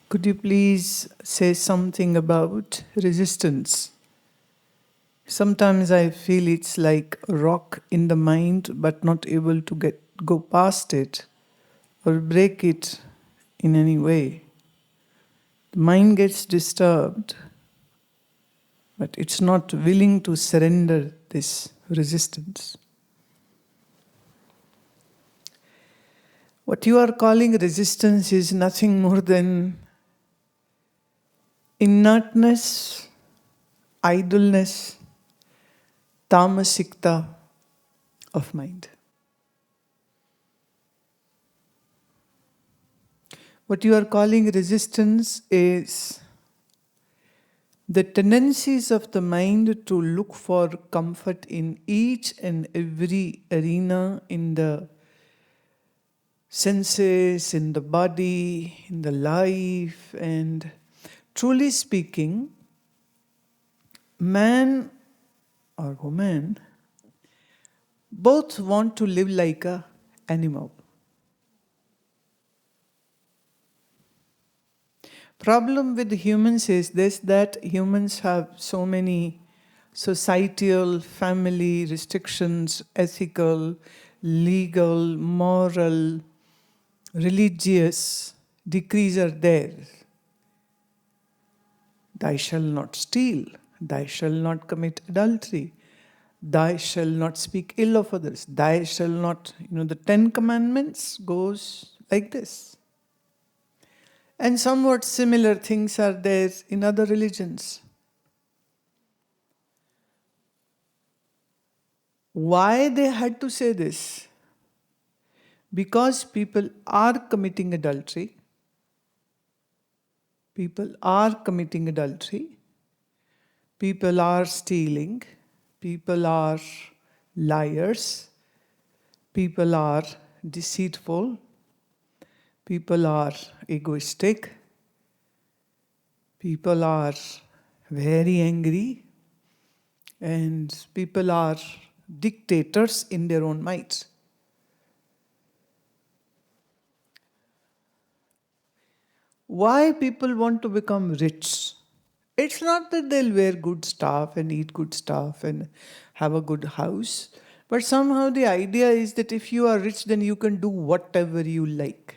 Could you please say something about resistance? Sometimes I feel it's like a rock in the mind, but not able to go past it or break it in any way. The mind gets disturbed, but it's not willing to surrender this resistance. What you are calling resistance is nothing more than inertness, idleness, tamasikta of mind. What you are calling resistance is the tendencies of the mind to look for comfort in each and every arena, in the senses, in the body, in the life. And truly speaking, man or woman both want to live like an animal. Problem with humans is this, that humans have so many societal, family restrictions, ethical, legal, moral, religious decrees are there. Thou shalt not steal, thou shalt not commit adultery, thou shalt not speak ill of others, thou shalt not, the 10 Commandments goes like this. And somewhat similar things are there in other religions. Why they had to say this? Because people are committing adultery. People are committing adultery. People are stealing. People are liars. People are deceitful. People are egoistic. People are very angry. And people are dictators in their own minds. Why people want to become rich? It's not that they'll wear good stuff and eat good stuff and have a good house. But somehow the idea is that if you are rich, then you can do whatever you like.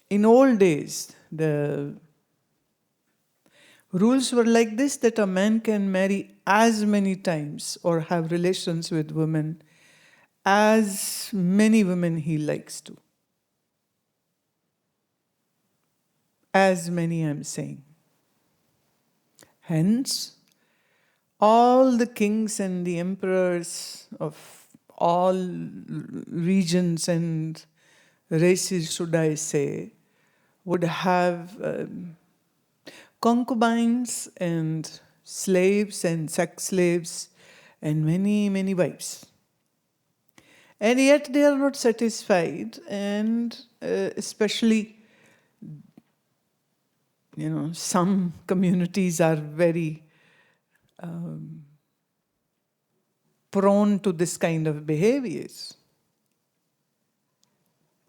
In old days, the rules were like this, that a man can marry as many times or have relations with women as many women he likes to. As many, I'm saying. Hence, all the kings and the emperors of all regions and races, should I say, would have concubines and slaves and sex slaves and many, many wives. And yet they are not satisfied, and especially, some communities are very prone to this kind of behaviors.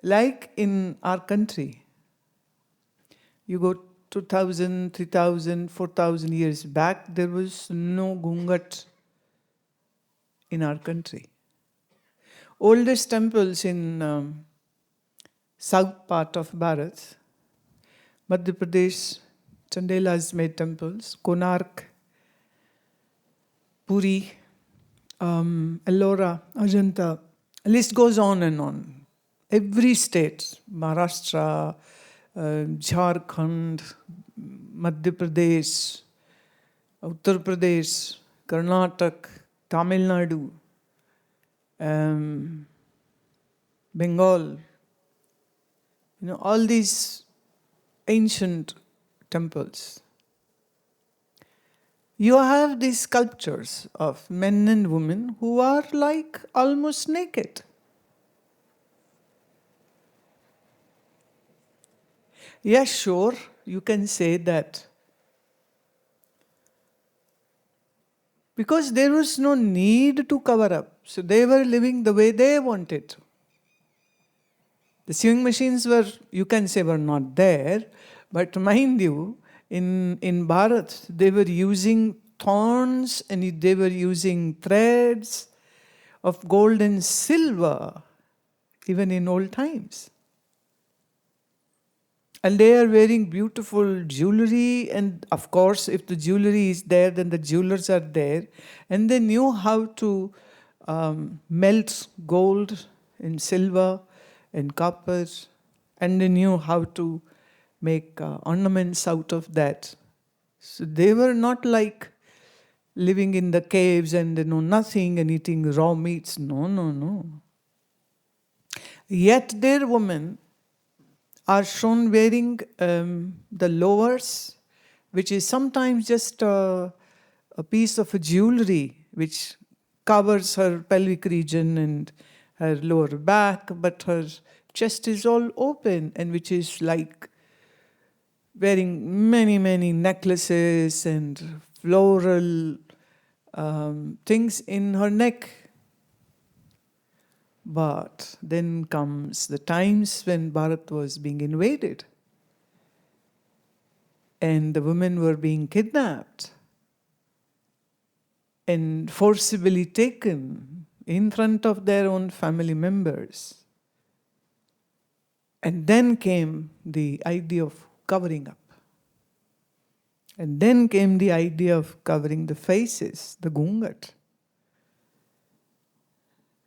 Like in our country, you go 2,000, 3,000, 4,000 years back, there was no gungat in our country. Oldest temples in south part of Bharat, Madhya Pradesh, Chandelas made temples, Konark, Puri, Ellora, Ajanta, list goes on and on. Every state, Maharashtra, Jharkhand, Madhya Pradesh, Uttar Pradesh, Karnataka, Tamil Nadu, Bengal, all these ancient temples. You have these sculptures of men and women who are like almost naked. Yes, sure, you can say that. Because there was no need to cover up. So they were living the way they wanted. The sewing machines were, you can say, were not there, but mind you, in Bharat, they were using thorns and they were using threads of gold and silver, even in old times. And they are wearing beautiful jewelry, and of course, if the jewelry is there, then the jewelers are there. And they knew how to melt gold and silver and copper, and they knew how to make ornaments out of that. So they were not like living in the caves and they know nothing and eating raw meats. No, no, no. Yet their women are shown wearing the lowers, which is sometimes just a piece of a jewelry which covers her pelvic region and her lower back, but her chest is all open, and which is like wearing many, many necklaces and floral things in her neck. But then comes the times when Bharat was being invaded and the women were being kidnapped and forcibly taken in front of their own family members. And then came the idea of covering up. And then came the idea of covering the faces, the gungat.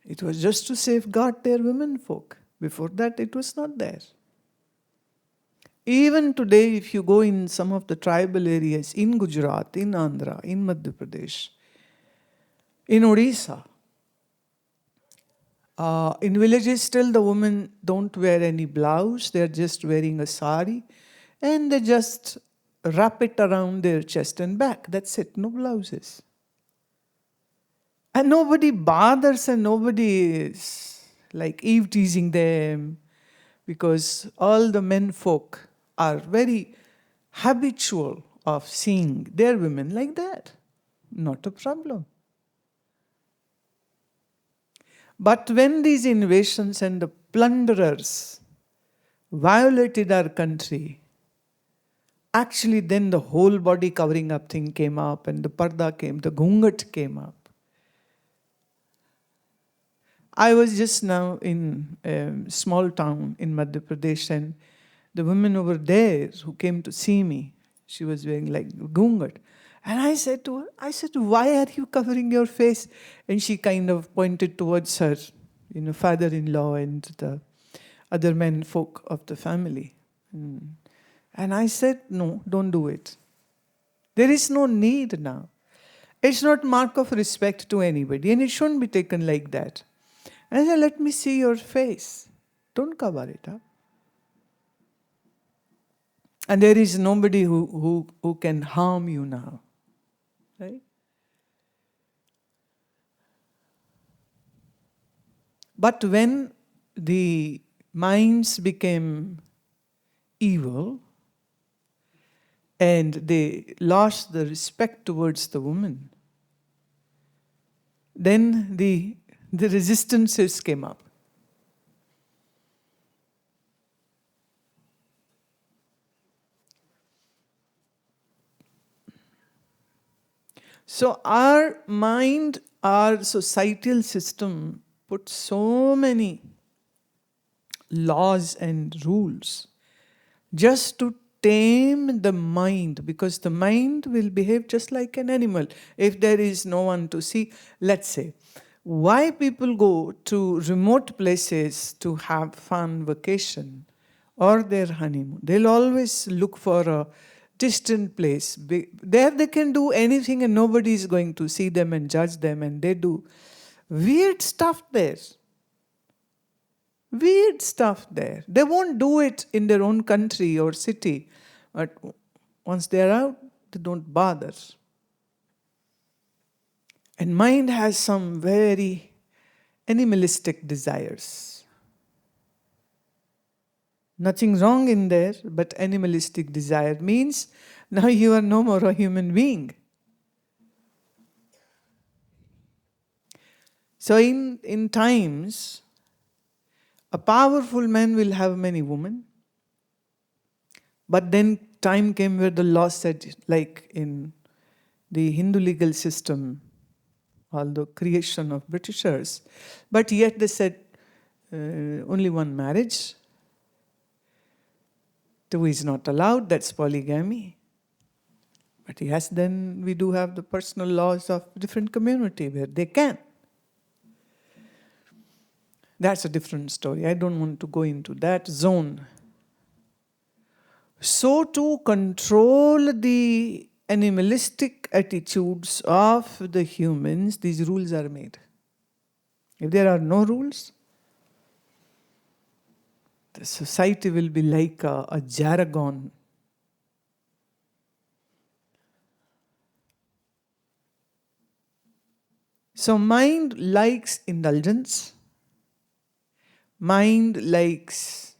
It was just to safeguard their women folk. Before that, it was not there. Even today, if you go in some of the tribal areas, in Gujarat, in Andhra, in Madhya Pradesh, in Odisha, in villages still the women don't wear any blouse, they're just wearing a sari, and they just wrap it around their chest and back. That's it, no blouses. And nobody bothers and nobody is like eve-teasing them, because all the men folk are very habitual of seeing their women like that. Not a problem. But when these invasions and the plunderers violated our country, actually then the whole body covering up thing came up and the parda came, the gungat came up. I was just now in a small town in Madhya Pradesh, and the woman over there who came to see me, she was wearing like gungat. And I said to her, why are you covering your face? And she kind of pointed towards her, father-in-law and the other men folk of the family. And I said, no, don't do it. There is no need now. It's not mark of respect to anybody, and it shouldn't be taken like that. And I said, let me see your face. Don't cover it up. And there is nobody who can harm you now. Right? But when the minds became evil and they lost the respect towards the woman, then the resistances came up. So our mind, our societal system put so many laws and rules just to tame the mind, because the mind will behave just like an animal if there is no one to see. Let's say, why people go to remote places to have fun vacation or their honeymoon? They'll always look for a distant place. There they can do anything and nobody is going to see them and judge them, and they do weird stuff there. Weird stuff there. They won't do it in their own country or city, but once they're out, they don't bother. And mind has some very animalistic desires. Nothing wrong in there, but animalistic desire means now you are no more a human being. So in times, A powerful man will have many women. But then time came where the law said, like in the Hindu legal system, although creation of Britishers, but yet they said only one marriage. Two is not allowed, that's polygamy. But yes, then we do have the personal laws of different community where they can. That's a different story. I don't want to go into that zone. So to control the animalistic attitudes of the humans, these rules are made. If there are no rules, the society will be like a jargon. So mind likes indulgence. Mind likes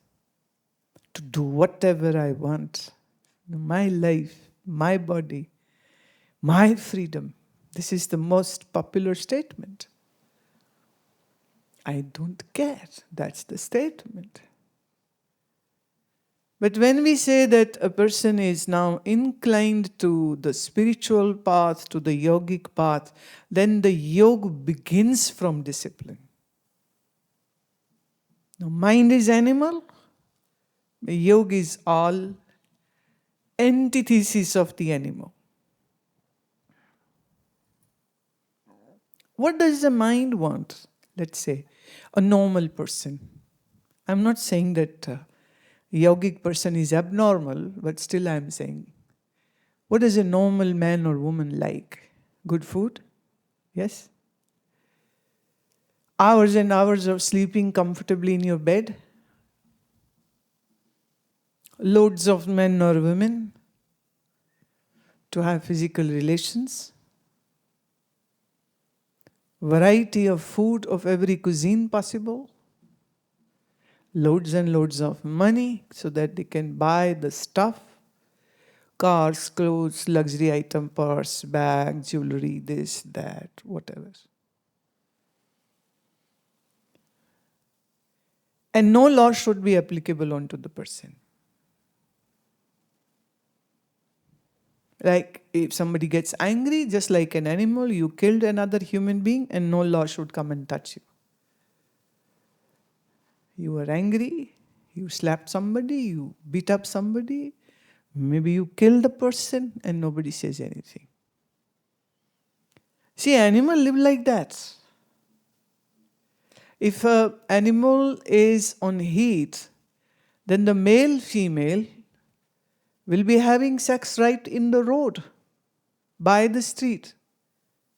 to do whatever I want. My life, my body, my freedom. This is the most popular statement. I don't care. That's the statement. But when we say that a person is now inclined to the spiritual path, to the yogic path, then the yoga begins from discipline. Now, mind is animal. The yoga is all antithesis of the animal. What does the mind want? Let's say a normal person. I'm not saying that a yogic person is abnormal, but still I'm saying, what does a normal man or woman like? Good food? Yes? Hours and hours of sleeping comfortably in your bed? Loads of men or women to have physical relations? Variety of food of every cuisine possible? Loads and loads of money so that they can buy the stuff? Cars, clothes, luxury item, purse, bag, jewelry, this, that, whatever. And no law should be applicable onto the person. Like if somebody gets angry, just like an animal, you killed another human being and no law should come and touch you. You were angry, you slapped somebody, you beat up somebody, maybe you killed a person and nobody says anything. See, animals live like that. If an animal is on heat, then the male, female will be having sex right in the road, by the street.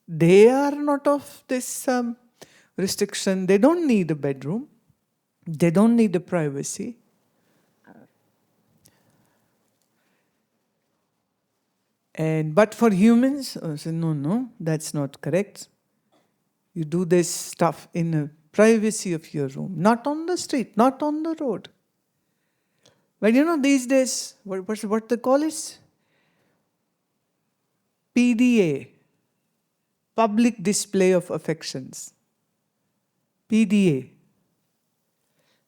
They are not of this restriction. They don't need a bedroom. They don't need a privacy. But for humans, say, no, that's not correct. You do this stuff in the privacy of your room, not on the street, not on the road. But these days, what they call it? PDA, public display of affections. PDA.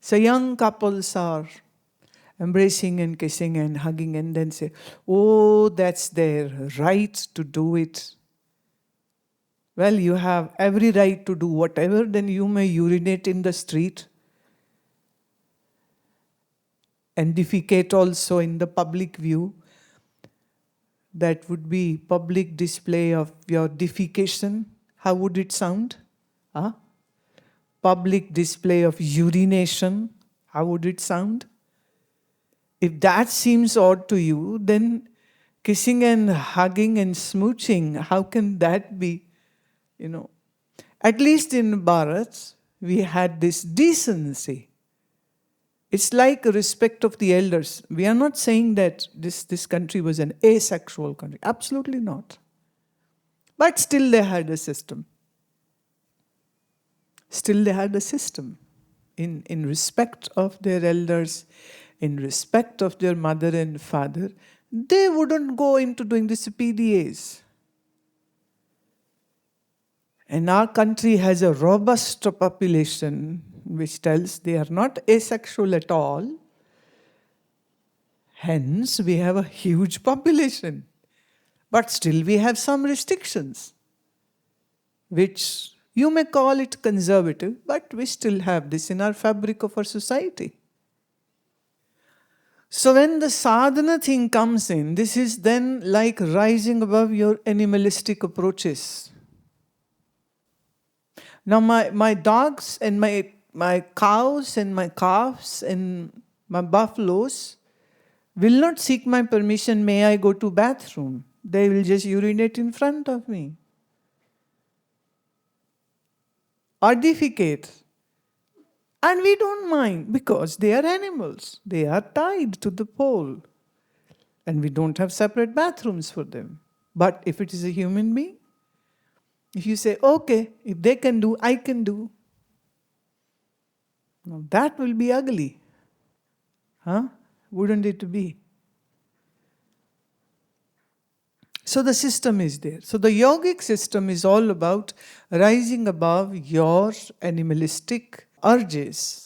So young couples are embracing and kissing and hugging and then say, oh, that's their right to do it. Well, you have every right to do whatever, then you may urinate in the street and defecate also in the public view. That would be public display of your defecation. How would it sound? Huh? Public display of urination. How would it sound? If that seems odd to you, then kissing and hugging and smooching, how can that be, At least in Bharat, we had this decency. It's like a respect of the elders. We are not saying that this country was an asexual country. Absolutely not. But still they had a system. Still they had a system. In respect of their elders, in respect of their mother and father, they wouldn't go into doing this PDAs. And our country has a robust population which tells they are not asexual at all. Hence, we have a huge population. But still we have some restrictions, which you may call it conservative, but we still have this in our fabric of our society. So when the sadhana thing comes in, this is then like rising above your animalistic approaches. Now my dogs and my cows and my calves and my buffaloes will not seek my permission, may I go to bathroom. They will just urinate in front of me. Or defecate. And we don't mind because they are animals. They are tied to the pole. And we don't have separate bathrooms for them. But if it is a human being, if you say, okay, if they can do, I can do. Now that will be ugly. Huh? Wouldn't it be? So the system is there. So the yogic system is all about rising above your animalistic urges.